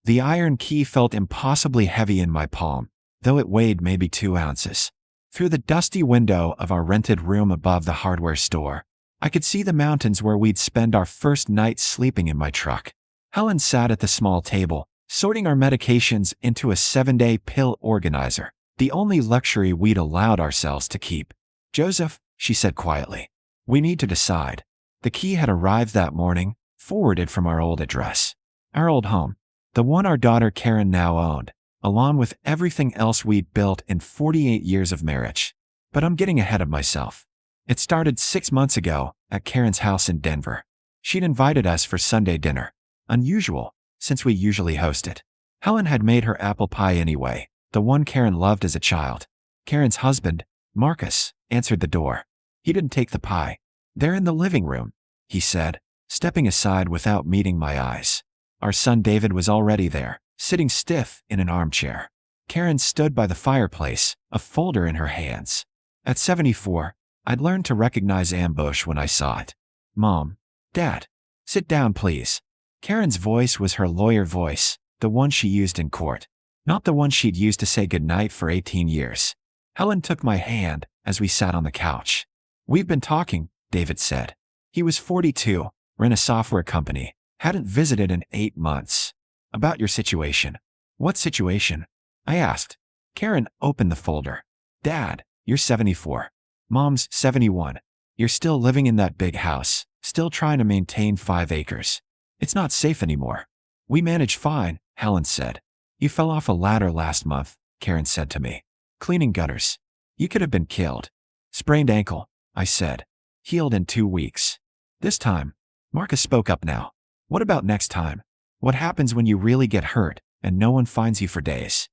The iron key felt impossibly heavy in my palm, though it weighed maybe 2 ounces. Through the dusty window of our rented room above the hardware store, I could see the mountains where we'd spend our first night sleeping in my truck. Helen sat at the small table, sorting our medications into a 7-day pill organizer, the only luxury we'd allowed ourselves to keep. "Joseph," she said quietly, "we need to decide." The key had arrived that morning, forwarded from our old address. Our old home, the one our daughter Karen now owned, along with everything else we'd built in 48 years of marriage. But I'm getting ahead of myself. It started 6 months ago at Karen's house in Denver. She'd invited us for Sunday dinner. Unusual, since we usually host it. Helen had made her apple pie anyway, the one Karen loved as a child. Karen's husband, Marcus, answered the door. He didn't take the pie. "They're in the living room," he said, stepping aside without meeting my eyes. Our son David was already there, sitting stiff in an armchair. Karen stood by the fireplace, a folder in her hands. At 74, I'd learned to recognize ambush when I saw it. "Mom, Dad, sit down please." Karen's voice was her lawyer voice, the one she used in court, not the one she'd used to say goodnight for 18 years. Helen took my hand as we sat on the couch. "We've been talking," David said. He was 42, ran a software company, hadn't visited in 8 months. "About your situation." "What situation?" I asked. Karen opened the folder. "Dad, you're 74. Mom's 71. You're still living in that big house, still trying to maintain 5 acres. It's not safe anymore." "We manage fine," Helen said. "You fell off a ladder last month," Karen said to me. "Cleaning gutters. You could have been killed." "Sprained ankle," I said. "Healed in 2 weeks." "This time." Marcus spoke up now. "What about next time? What happens when you really get hurt and no one finds you for days?"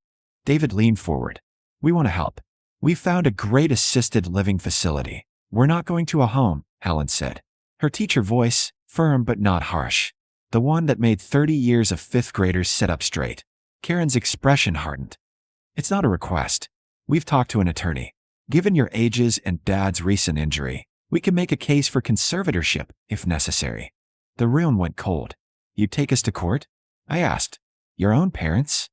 David leaned forward. "We want to help. We found a great assisted living facility. We're not going to a home," Helen said. Her teacher voice, firm but not harsh. The one that made 30 years of 5th graders sit up straight. Karen's expression hardened. "It's not a request. We've talked to an attorney. Given your ages and Dad's recent injury, we can make a case for conservatorship if necessary." The room went cold. "You'd take us to court?" I asked. "Your own parents?"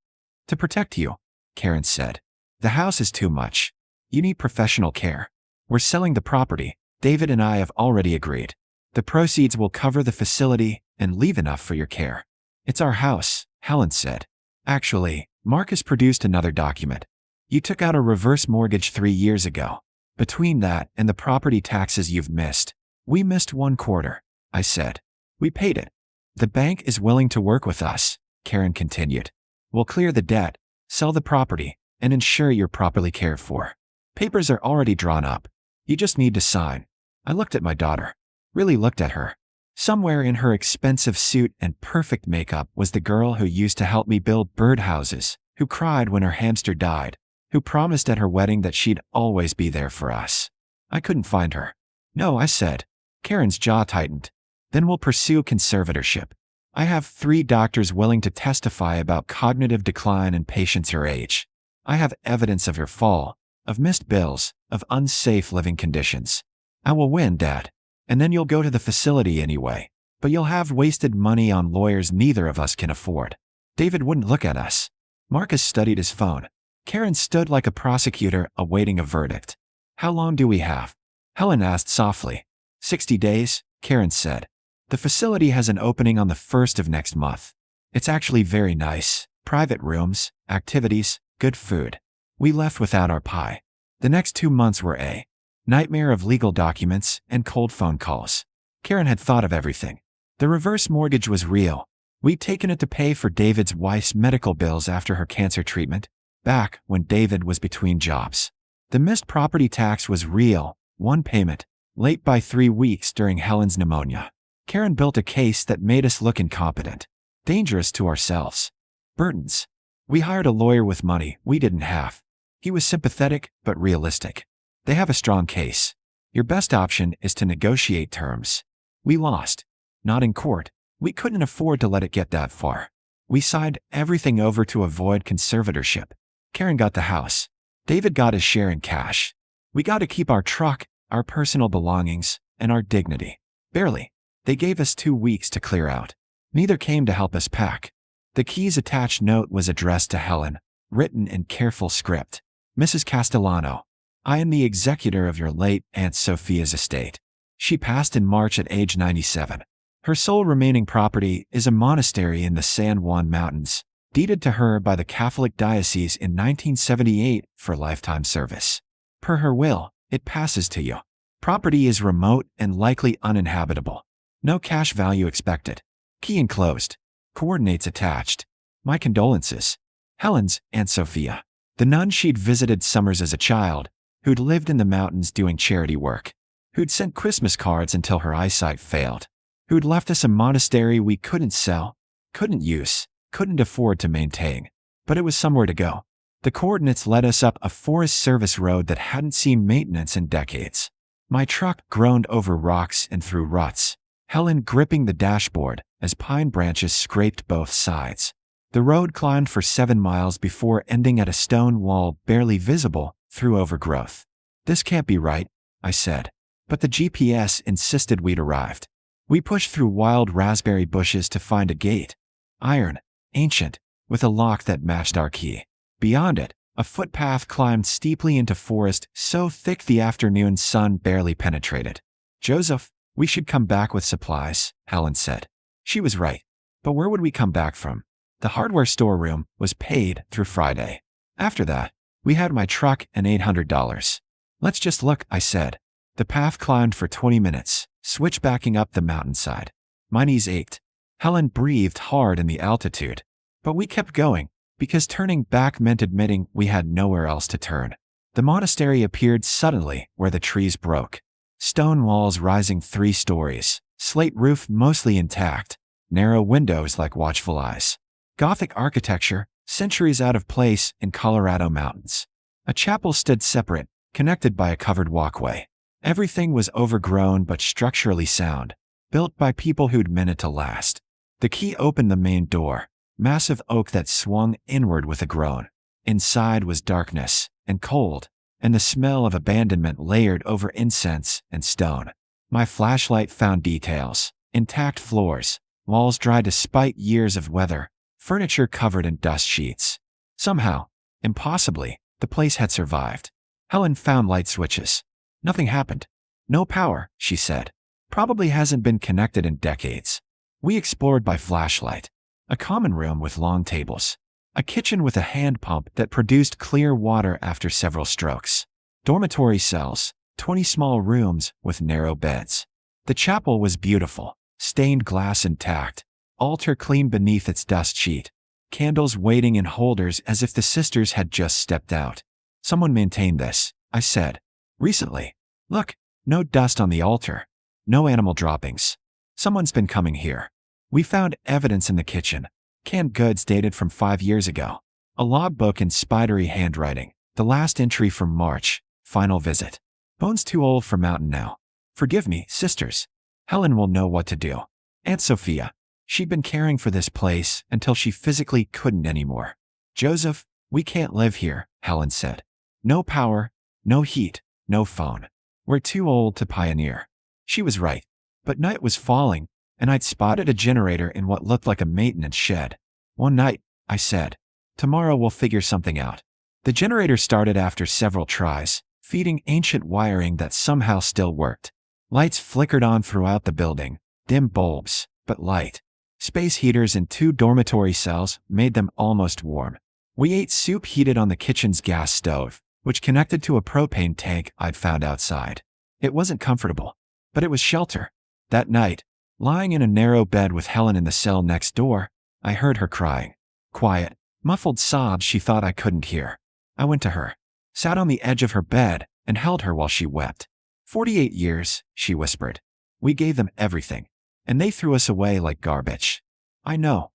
"To protect you," Karen said. "The house is too much. You need professional care. We're selling the property. David and I have already agreed. The proceeds will cover the facility and leave enough for your care." "It's our house," Helen said. "Actually," Marcus produced another document. "You took out a reverse mortgage 3 years ago. Between that and the property taxes you've missed, we missed 1/4. I said. "We paid it. The bank is willing to work with us," Karen continued. "We'll clear the debt, sell the property, and ensure you're properly cared for. Papers are already drawn up. You just need to sign." I looked at my daughter. Really looked at her. Somewhere in her expensive suit and perfect makeup was the girl who used to help me build birdhouses, who cried when her hamster died, who promised at her wedding that she'd always be there for us. I couldn't find her. "No," I said. Karen's jaw tightened. "Then we'll pursue conservatorship. I have 3 doctors willing to testify about cognitive decline in patients her age. I have evidence of your fall, of missed bills, of unsafe living conditions. I will win, Dad. And then you'll go to the facility anyway. But you'll have wasted money on lawyers neither of us can afford." David wouldn't look at us. Marcus studied his phone. Karen stood like a prosecutor awaiting a verdict. "How long do we have?" Helen asked softly. 60 days, Karen said. "The facility has an opening on the 1st of next month. It's actually very nice. Private rooms, activities, good food." We left without our pie. The next 2 months were a nightmare of legal documents and cold phone calls. Karen had thought of everything. The reverse mortgage was real. We'd taken it to pay for David's wife's medical bills after her cancer treatment, back when David was between jobs. The missed property tax was real, 1 payment, late by 3 weeks during Helen's pneumonia. Karen built a case that made us look incompetent, dangerous to ourselves. Burton's. We hired a lawyer with money we didn't have. He was sympathetic but realistic. "They have a strong case. Your best option is to negotiate terms." We lost. Not in court. We couldn't afford to let it get that far. We signed everything over to avoid conservatorship. Karen got the house. David got his share in cash. We got to keep our truck, our personal belongings, and our dignity. Barely. They gave us 2 weeks to clear out. Neither came to help us pack. The key's attached note was addressed to Helen, written in careful script. Mrs. Castellano, I am the executor of your late Aunt Sophia's estate. She passed in March at age 97. Her sole remaining property is a monastery in the San Juan Mountains, deeded to her by the Catholic Diocese in 1978 for lifetime service. Per her will, it passes to you. Property is remote and likely uninhabitable. No cash value expected. Key enclosed. Coordinates attached. My condolences. Helen's Aunt Sophia. The nun she'd visited summers as a child, who'd lived in the mountains doing charity work, who'd sent Christmas cards until her eyesight failed, who'd left us a monastery we couldn't sell, couldn't use, couldn't afford to maintain. But it was somewhere to go. The coordinates led us up a Forest Service road that hadn't seen maintenance in decades. My truck groaned over rocks and through ruts, Helen gripping the dashboard as pine branches scraped both sides. The road climbed for 7 miles before ending at a stone wall barely visible through overgrowth. This can't be right, I said. But the GPS insisted we'd arrived. We pushed through wild raspberry bushes to find a gate. Iron, ancient, with a lock that matched our key. Beyond it, a footpath climbed steeply into forest so thick the afternoon sun barely penetrated. Joseph, we should come back with supplies, Helen said. She was right. But where would we come back from? The hardware storeroom was paid through Friday. After that, we had my truck and $800. Let's just look, I said. The path climbed for 20 minutes, switchbacking up the mountainside. My knees ached. Helen breathed hard in the altitude. But we kept going, because turning back meant admitting we had nowhere else to turn. The monastery appeared suddenly where the trees broke. Stone walls rising 3 stories, slate roof mostly intact, narrow windows like watchful eyes. Gothic architecture, centuries out of place in Colorado mountains. A chapel stood separate, connected by a covered walkway. Everything was overgrown but structurally sound, built by people who'd meant it to last. The key opened the main door, massive oak that swung inward with a groan. Inside was darkness and cold, and the smell of abandonment layered over incense and stone. My flashlight found details: intact floors, walls dry despite years of weather, furniture covered in dust sheets. Somehow, impossibly, the place had survived. Helen found light switches. Nothing happened. No power, she said. Probably hasn't been connected in decades. We explored by flashlight. A common room with long tables. A kitchen with a hand pump that produced clear water after several strokes. Dormitory cells, 20 small rooms with narrow beds. The chapel was beautiful, stained glass intact, altar clean beneath its dust sheet, candles waiting in holders as if the sisters had just stepped out. Someone maintained this, I said. Recently. Look, no dust on the altar. No animal droppings. Someone's been coming here. We found evidence in the kitchen. Canned goods dated from 5 years ago. A logbook in spidery handwriting. The last entry from March. Final visit. Bones too old for mountain now. Forgive me, sisters. Helen will know what to do. Aunt Sophia. She'd been caring for this place until she physically couldn't anymore. Joseph, we can't live here, Helen said. No power, no heat, no phone. We're too old to pioneer. She was right. But night was falling, and I'd spotted a generator in what looked like a maintenance shed. One night, I said, tomorrow we'll figure something out. The generator started after several tries, feeding ancient wiring that somehow still worked. Lights flickered on throughout the building, dim bulbs, but light. Space heaters in 2 dormitory cells made them almost warm. We ate soup heated on the kitchen's gas stove, which connected to a propane tank I'd found outside. It wasn't comfortable, but it was shelter. That night, lying in a narrow bed with Helen in the cell next door, I heard her crying. Quiet, muffled sobs she thought I couldn't hear. I went to her, sat on the edge of her bed, and held her while she wept. 48 years, she whispered. We gave them everything, and they threw us away like garbage. I know,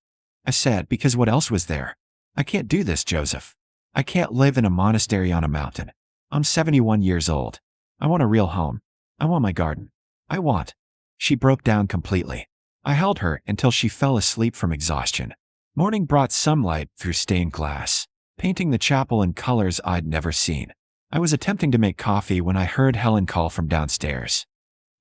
I said, because what else was there? I can't do this, Joseph. I can't live in a monastery on a mountain. I'm 71 years old. I want a real home. I want my garden. I want. She broke down completely. I held her until she fell asleep from exhaustion. Morning brought sunlight through stained glass, painting the chapel in colors I'd never seen. I was attempting to make coffee when I heard Helen call from downstairs.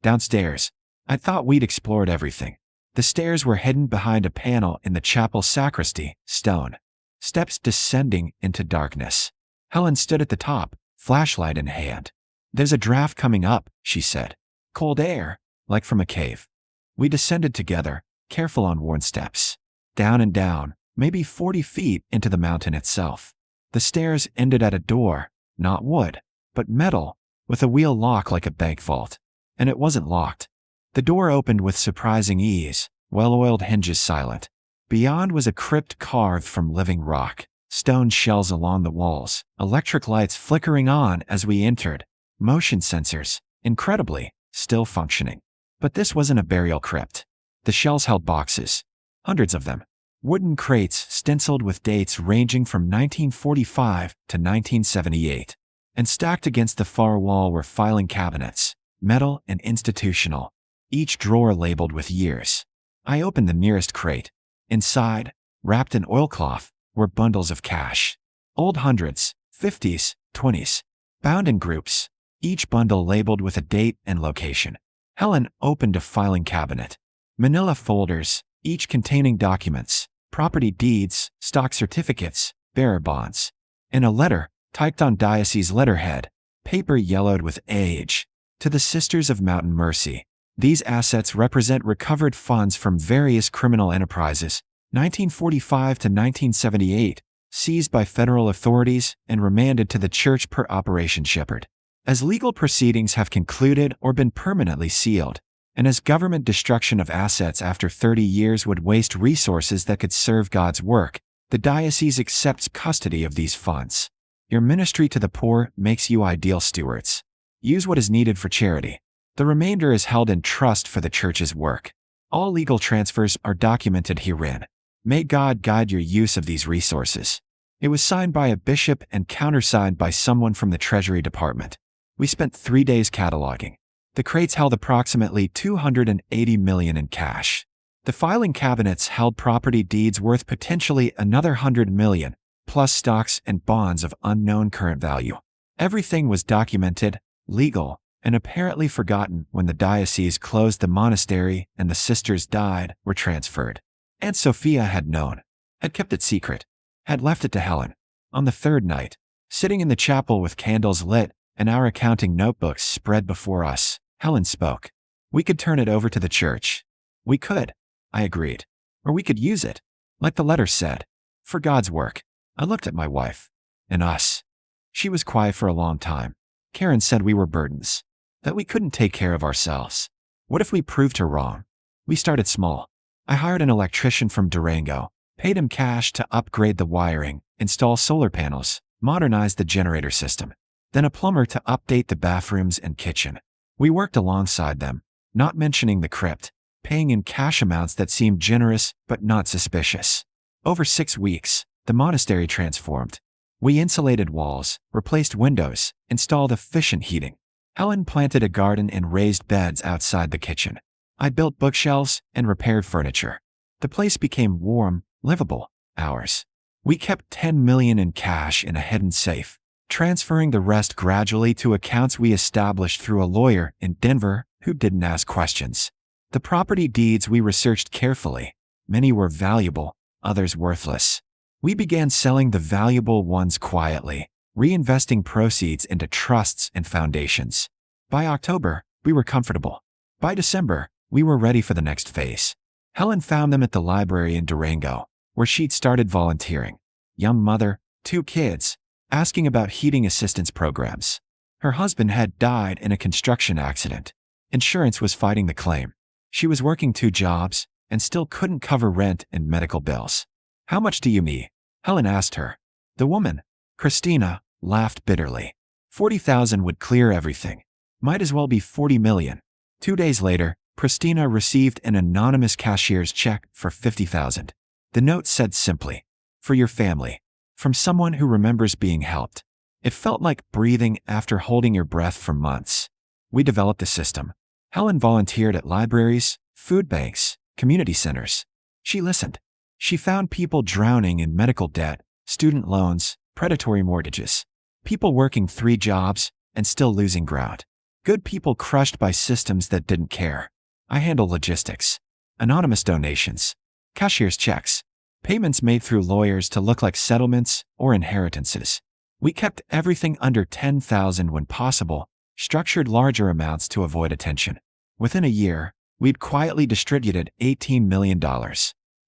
Downstairs. I thought we'd explored everything. The stairs were hidden behind a panel in the chapel sacristy, stone. Steps descending into darkness. Helen stood at the top, flashlight in hand. "There's a draft coming up," she said. "Cold air, like from a cave." We descended together, careful on worn steps. Down and down, maybe 40 feet into the mountain itself. The stairs ended at a door, not wood, but metal, with a wheel lock like a bank vault. And it wasn't locked. The door opened with surprising ease, well-oiled hinges silent. Beyond was a crypt carved from living rock, stone shells along the walls, electric lights flickering on as we entered, motion sensors, incredibly, still functioning. But this wasn't a burial crypt. The shells held boxes, hundreds of them. Wooden crates stenciled with dates ranging from 1945 to 1978. And stacked against the far wall were filing cabinets, metal and institutional, each drawer labeled with years. I opened the nearest crate. Inside, wrapped in oilcloth, were bundles of cash. Old hundreds, 50s, 20s, bound in groups, each bundle labeled with a date and location. Helen opened a filing cabinet. Manila folders, each containing documents, property deeds, stock certificates, bearer bonds. And a letter, typed on diocese letterhead, paper yellowed with age. To the Sisters of Mountain Mercy. These assets represent recovered funds from various criminal enterprises, 1945 to 1978, seized by federal authorities and remanded to the church per Operation Shepherd. As legal proceedings have concluded or been permanently sealed, and as government destruction of assets after 30 years would waste resources that could serve God's work, the diocese accepts custody of these funds. Your ministry to the poor makes you ideal stewards. Use what is needed for charity. The remainder is held in trust for the church's work. All legal transfers are documented herein. May God guide your use of these resources. It was signed by a bishop and countersigned by someone from the Treasury Department. We spent 3 days cataloging. The crates held approximately $280 million in cash. The filing cabinets held property deeds worth potentially another $100 million, plus stocks and bonds of unknown current value. Everything was documented, legal, and apparently forgotten when the diocese closed the monastery and the sisters died, were transferred. Aunt Sophia had known, had kept it secret, had left it to Helen. On the third night, sitting in the chapel with candles lit and our accounting notebooks spread before us, Helen spoke. "We could turn it over to the church." "We could," I agreed. "Or we could use it, like the letter said, for God's work." I looked at my wife. "And us." She was quiet for a long time. Karen said we were burdens, that we couldn't take care of ourselves. What if we proved her wrong? We started small. I hired an electrician from Durango, paid him cash to upgrade the wiring, install solar panels, modernize the generator system, then a plumber to update the bathrooms and kitchen. We worked alongside them, not mentioning the crypt, paying in cash amounts that seemed generous but not suspicious. Over 6 weeks, the monastery transformed. We insulated walls, replaced windows, installed efficient heating. Helen planted a garden and raised beds outside the kitchen. I built bookshelves and repaired furniture. The place became warm, livable, ours. We kept $10 million in cash in a hidden safe, transferring the rest gradually to accounts we established through a lawyer in Denver who didn't ask questions. The property deeds we researched carefully. Many were valuable, others worthless. We began selling the valuable ones quietly, reinvesting proceeds into trusts and foundations. By October, we were comfortable. By December, we were ready for the next phase. Helen found them at the library in Durango, where she'd started volunteering. Young mother, 2 kids, asking about heating assistance programs. Her husband had died in a construction accident. Insurance was fighting the claim. She was working 2 jobs and still couldn't cover rent and medical bills. "How much do you need?" Helen asked her. The woman, Christina, laughed bitterly. 40,000 would clear everything. Might as well be 40 million. 2 days later, Christina received an anonymous cashier's check for 50,000. The note said simply, "For your family," from someone who remembers being helped. It felt like breathing after holding your breath for months. We developed a system. Helen volunteered at libraries, food banks, community centers. She listened. She found people drowning in medical debt, student loans, predatory mortgages. People working 3 jobs and still losing ground. Good people crushed by systems that didn't care. I handle logistics. anonymous donations, cashier's checks, payments made through lawyers to look like settlements or inheritances. We kept everything under 10,000 when possible, structured larger amounts to avoid attention. Within a year, we'd quietly distributed $18 million.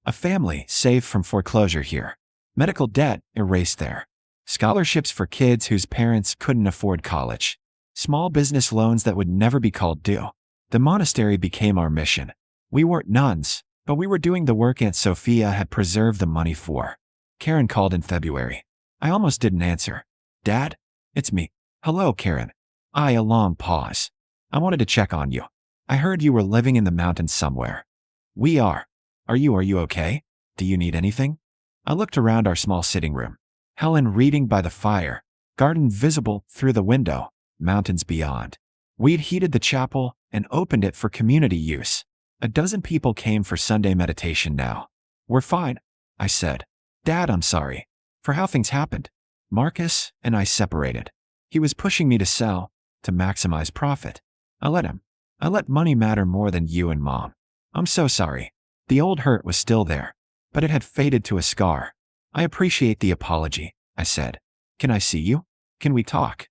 A family saved from foreclosure here. Medical debt erased there. Scholarships for kids whose parents couldn't afford college. Small business loans that would never be called due. The monastery became our mission. We weren't nuns, but we were doing the work Aunt Sophia had preserved the money for. Karen called in February. I almost didn't answer. Dad? It's me. Hello, Karen. A long pause. I wanted to check on you. I heard you were living in the mountains somewhere. We are. Are you okay? Do you need anything? I looked around our small sitting room. Helen reading by the fire, garden visible through the window, mountains beyond. We'd heated the chapel and opened it for community use. A dozen people came for Sunday meditation now. We're fine, I said. Dad, I'm sorry for how things happened. Marcus and I separated. He was pushing me to sell, to maximize profit. I let him. I let money matter more than you and Mom. I'm so sorry. The old hurt was still there, but it had faded to a scar. I appreciate the apology, I said. Can I see you? Can we talk?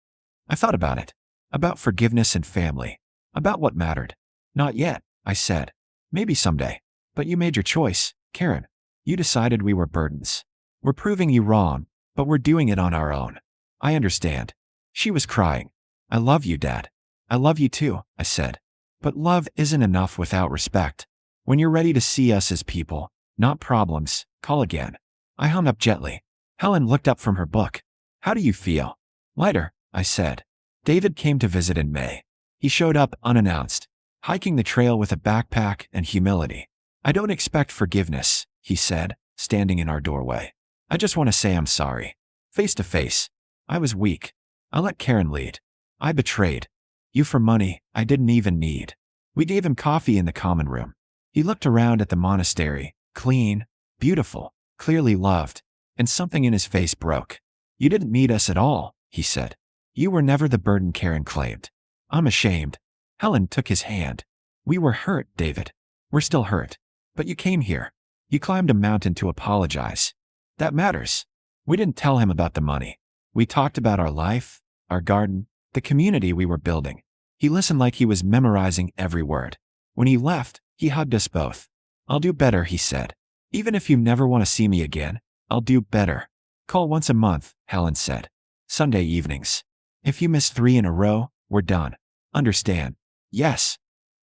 I thought about it. About forgiveness and family. About what mattered. Not yet, I said. Maybe someday. But you made your choice, Karen. You decided we were burdens. We're proving you wrong, but we're doing it on our own. I understand. She was crying. I love you, Dad. I love you too, I said. But love isn't enough without respect. When you're ready to see us as people, not problems, call again. I hung up gently. Helen looked up from her book. How do you feel? Lighter, I said. David came to visit in May. He showed up unannounced, hiking the trail with a backpack and humility. I don't expect forgiveness, he said, standing in our doorway. I just want to say I'm sorry. Face to face. I was weak. I let Karen lead. I betrayed you for money I didn't even need. We gave him coffee in the common room. He looked around at the monastery, clean, beautiful, clearly loved, and something in his face broke. You didn't need us at all, he said. You were never the burden Karen claimed. I'm ashamed. Helen took his hand. We were hurt, David. We're still hurt. But you came here. You climbed a mountain to apologize. That matters. We didn't tell him about the money. We talked about our life, our garden, the community we were building. He listened like he was memorizing every word. When he left, he hugged us both. I'll do better, he said. Even if you never want to see me again, I'll do better. Call once a month, Helen said. Sunday evenings. If you miss 3 in a row, we're done. Understand? Yes.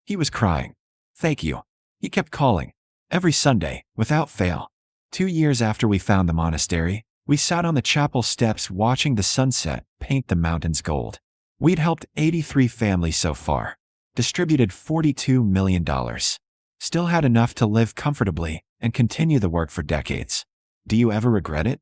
He was crying. Thank you. He kept calling. Every Sunday, without fail. 2 years after we found the monastery, we sat on the chapel steps watching the sunset paint the mountains gold. We'd helped 83 families so far. Distributed $42 million. Still had enough to live comfortably and continue the work for decades. Do you ever regret it?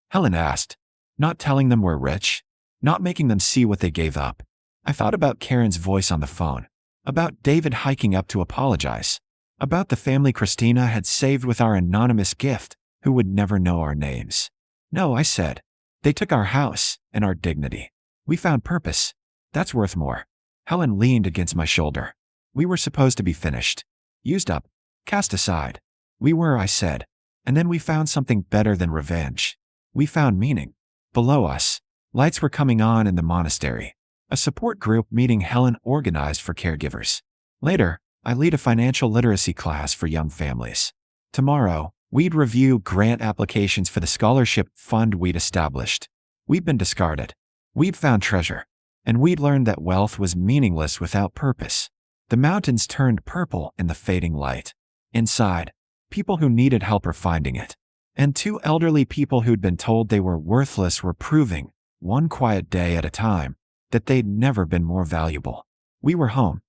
Helen asked. Not telling them we're rich. Not making them see what they gave up. I thought about Karen's voice on the phone. About David hiking up to apologize. About the family Christina had saved with our anonymous gift, who would never know our names. No, I said. They took our house and our dignity. We found purpose. That's worth more. Helen leaned against my shoulder. We were supposed to be finished. Used up. Cast aside. We were, I said. And then we found something better than revenge. We found meaning. Below us, lights were coming on in the monastery. A support group meeting Helen organized for caregivers. Later, I lead a financial literacy class for young families. Tomorrow, we'd review grant applications for the scholarship fund we'd established. We'd been discarded. We'd found treasure. And we'd learned that wealth was meaningless without purpose. The mountains turned purple in the fading light. Inside, people who needed help were finding it. And 2 elderly people who'd been told they were worthless were proving, one quiet day at a time, that they'd never been more valuable. We were home.